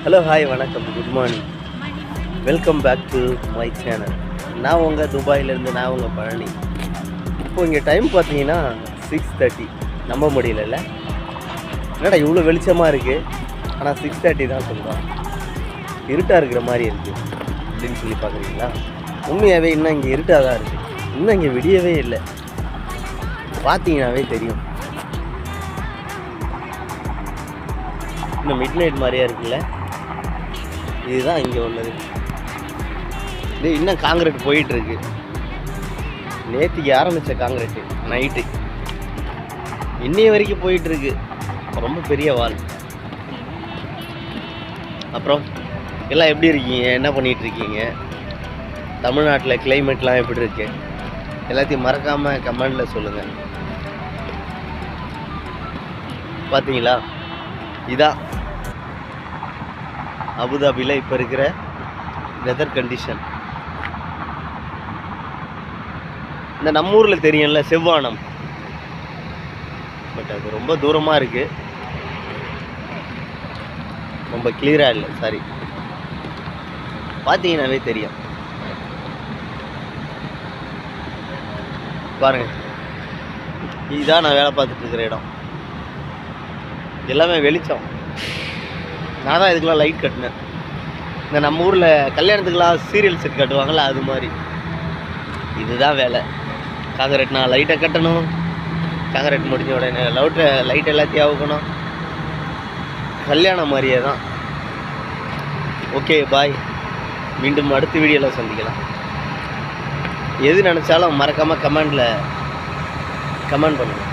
Hello hi வணக்கம் good morning welcome back to my channel. நான் உங்கள் துபாயிலேருந்து நான் உங்கள் பழனி. இப்போது இங்கே டைம் பார்த்தீங்கன்னா 6:30. நம்ப முடியல. என்னடா இவ்வளோ வெளிச்சமாக இருக்குது, ஆனால் 6:30 தான் சொல்கிறோம். இருட்டாக இருக்கிற மாதிரி இருக்குது அப்படின்னு சொல்லி பார்க்குறீங்களா? உண்மையாகவே இன்னும் இங்கே இருட்டாக தான் இருக்குது. இன்னும் இங்கே விடியவே இல்லை. பார்த்தீங்கன்னாவே தெரியும். இன்னும் மிட் நைட் மாதிரியா இருக்குல்ல. இதுதான் இங்கே உள்ளது. இது இன்னும் காங்கிரீட் போயிட்டுருக்கு. நேற்றுக்கு ஆரம்பித்த காங்கிரீட்டு நைட்டு இன்னைய வரைக்கும் போயிட்டுருக்கு. ரொம்ப பெரிய வால். அப்புறம் எல்லாம் எப்படி இருக்கீங்க, என்ன பண்ணிகிட்ருக்கீங்க, தமிழ்நாட்டில் கிளைமேட்லாம் எப்படி இருக்கு, எல்லாத்தையும் மறக்காமல் கமெண்டில் சொல்லுங்கள். பார்த்தீங்களா, இதான் அபுதாபியில் இப்போ இருக்கிற வெதர் கண்டிஷன். இந்த நம்ம ஊரில் தெரியும்ல செவ்வானம், பட் அது ரொம்ப தூரமாக இருக்குது, ரொம்ப கிளியராக இல்லை. சாரி, பார்த்தீங்கன்னாவே தெரியும். பாருங்க, இதுதான் நான் வேலை பார்த்துட்டு இருக்கிற இடம். எல்லாமே வெளிச்சம். நான் தான் இதுக்கெலாம் லைட் கட்டினேன். இந்த நம்ம ஊரில் கல்யாணத்துக்கெலாம் சீரியல் செட் கட்டுவாங்கள்ல, அது மாதிரி இதுதான் வேலை. காங்கிரீட் நான் லைட்டை கட்டணும், காங்கிரீட் முடிஞ்ச உடனே லைட் எல்லாத்தையும் அவுக்கணும். கல்யாணம் மாதிரியே தான். ஓகே பாய், மீண்டும் அடுத்த வீடியோவில் சந்திக்கலாம். எது நினச்சாலும் மறக்காமல் கமெண்ட் பண்ணுங்கள்.